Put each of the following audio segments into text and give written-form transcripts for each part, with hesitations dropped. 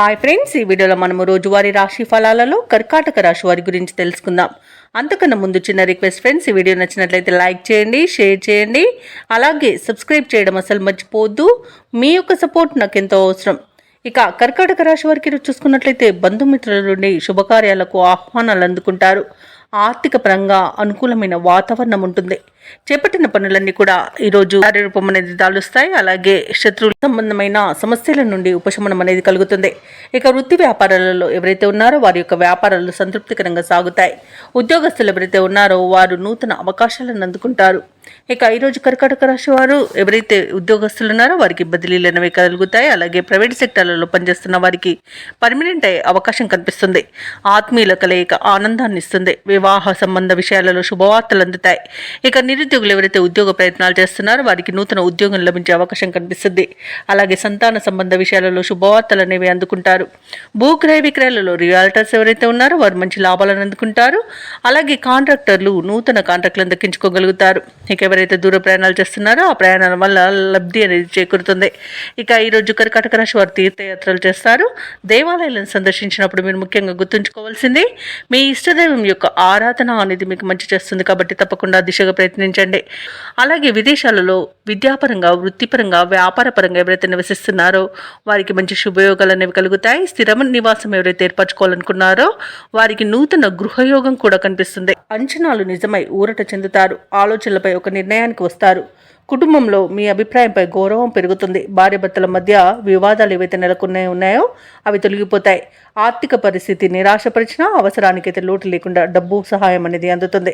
Hi friends, ఈ వీడియోలో మనము రోజువారీ రాశి ఫలాలలో కర్కాటక రాశి వారి గురించి తెలుసుకుందాం. అంతకన్నా ముందు చిన్న రిక్వెస్ట్ ఫ్రెండ్స్, ఈ వీడియో నచ్చినట్లయితే లైక్ చేయండి, షేర్ చేయండి, అలాగే సబ్స్క్రైబ్ చేయడం అసలు మర్చిపోవద్దు. మీ యొక్క సపోర్ట్ నాకు ఎంతో అవసరం. ఇక కర్కాటక రాశి వారికి చూసుకున్నట్లయితే బంధుమిత్రుల నుండి శుభకార్యాలకు ఆహ్వానాలు అందుకుంటారు. ఆర్థిక పరంగా అనుకూలమైన వాతావరణం ఉంటుంది. చేపట్టిన పనులన్నీ కూడా ఈరోజు కార్యరూపం అనేది దాలుస్తాయి. అలాగే శత్రువుల సంబంధమైన సమస్యల నుండి ఉపశమనం అనేది కలుగుతుంది. ఇక వృత్తి వ్యాపారాలలో ఎవరైతే ఉన్నారో వారి యొక్క వ్యాపారాలు సంతృప్తికరంగా సాగుతాయి. ఉద్యోగస్తులు ఎవరైతే ఉన్నారో వారు నూతన అవకాశాలను అందుకుంటారు. ఇక ఈరోజు కర్కాటక రాశి వారు ఎవరైతే ఉద్యోగస్తులు ఉన్నారో వారికి బదిలీలు అనేవి కలుగుతాయి. అలాగే ప్రైవేట్ సెక్టార్లలో పనిచేస్తున్న వారికి పర్మనెంట్ అయ్యే అవకాశం కనిపిస్తుంది. ఆత్మీయుల కలయిక ఆనందాన్ని ఇస్తుంది. వివాహ సంబంధ విషయాలలో శుభవార్తలు అందుతాయి. ఇక నిరుద్యోగులు ఎవరైతే ఉద్యోగ ప్రయత్నాలు చేస్తున్నారో వారికి నూతన ఉద్యోగం లభించే అవకాశం కనిపిస్తుంది. అలాగే సంతాన సంబంధ విషయాలలో శుభవార్తలు అనేవి అందుకుంటారు. భూక్రయ విక్రయాలలో రియాల్టర్స్ ఎవరైతే ఉన్నారో వారు మంచి లాభాలను అందుకుంటారు. అలాగే కాంట్రాక్టర్లు నూతన కాంట్రాక్టులను దక్కించుకోగలుగుతారు. ఇక ఎవరైతే దూర ప్రయాణాలు చేస్తున్నారో ఆ ప్రయాణాల వల్ల లబ్ధి అనేది చేకూరుతుంది. ఇక ఈరోజు కర్కాటక రాశి వారు తీర్థయాత్రలు చేస్తారు. దేవాలయాలను సందర్శించినప్పుడు మీరు ముఖ్యంగా గుర్తుంచుకోవాల్సింది మీ ఇష్టదైవం యొక్క ఆరాధన అనేది మీకు మంచి చేస్తుంది. కాబట్టి తప్పకుండా దిశగా ప్రయత్నించండి. అలాగే విదేశాలలో విద్యాపరంగా, వృత్తిపరంగా, వ్యాపారపరంగా ఎవరైతే నివసిస్తున్నారో వారికి మంచి శుభయోగాలు అనేవి కలుగుతాయి. స్థిర నివాసం ఎవరైతే ఏర్పరచుకోవాలనుకున్నారో వారికి నూతన గృహయోగం కూడా కనిపిస్తుంది. అంచనాలు నిజమై ఊరట చెందుతారు. ఆలోచనలపై ఒక నిర్ణయానికి వస్తారు. కుటుంబంలో మీ అభిప్రాయంపై గౌరవం పెరుగుతుంది. భార్యాభర్తల మధ్య వివాదాలు ఏవైతే నెలకొనే ఉన్నాయో అవి తొలగిపోతాయి. ఆర్థిక పరిస్థితి నిరాశపరిచినా అవసరానికైతే లోటు లేకుండా డబ్బు సహాయం అనేది అందుతుంది.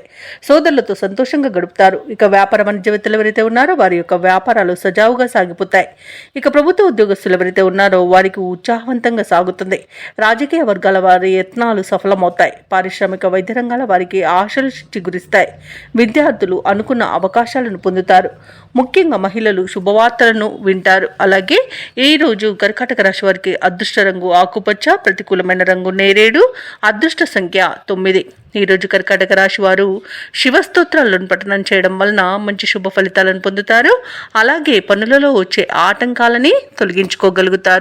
సోదరులతో సంతోషంగా గడుపుతారు. ఇక వ్యాపార వాణిజ్యవేత్తలు ఎవరైతే ఉన్నారో వారి యొక్క వ్యాపారాలు సజావుగా సాగిపోతాయి. ఇక ప్రభుత్వ ఉద్యోగస్తులు ఎవరైతే ఉన్నారో వారికి ఉత్సాహవంతంగా సాగుతుంది. రాజకీయ వర్గాల వారి యత్నాలు సఫలమవుతాయి. పారిశ్రామిక వైద్య రంగాల వారికి ఆశలు చిగురిస్తాయి. విద్యార్థులు అనుకున్న అవకాశాలను పొందుతారు. ముఖ్యంగా మహిళలు శుభవార్తలను వింటారు. అలాగే ఈరోజు కర్కాటక రాశి వారికి అదృష్ట రంగు ఆకుపచ్చ, ప్రతికూలమైన రంగు నేరేడు, అదృష్ట సంఖ్య 9. ఈరోజు కర్కాటక రాశి వారు శివస్తోత్రాలను పఠనం చేయడం వలన మంచి శుభ ఫలితాలను పొందుతారు. అలాగే పనులలో వచ్చే ఆటంకాలని తొలగించుకోగలుగుతారు.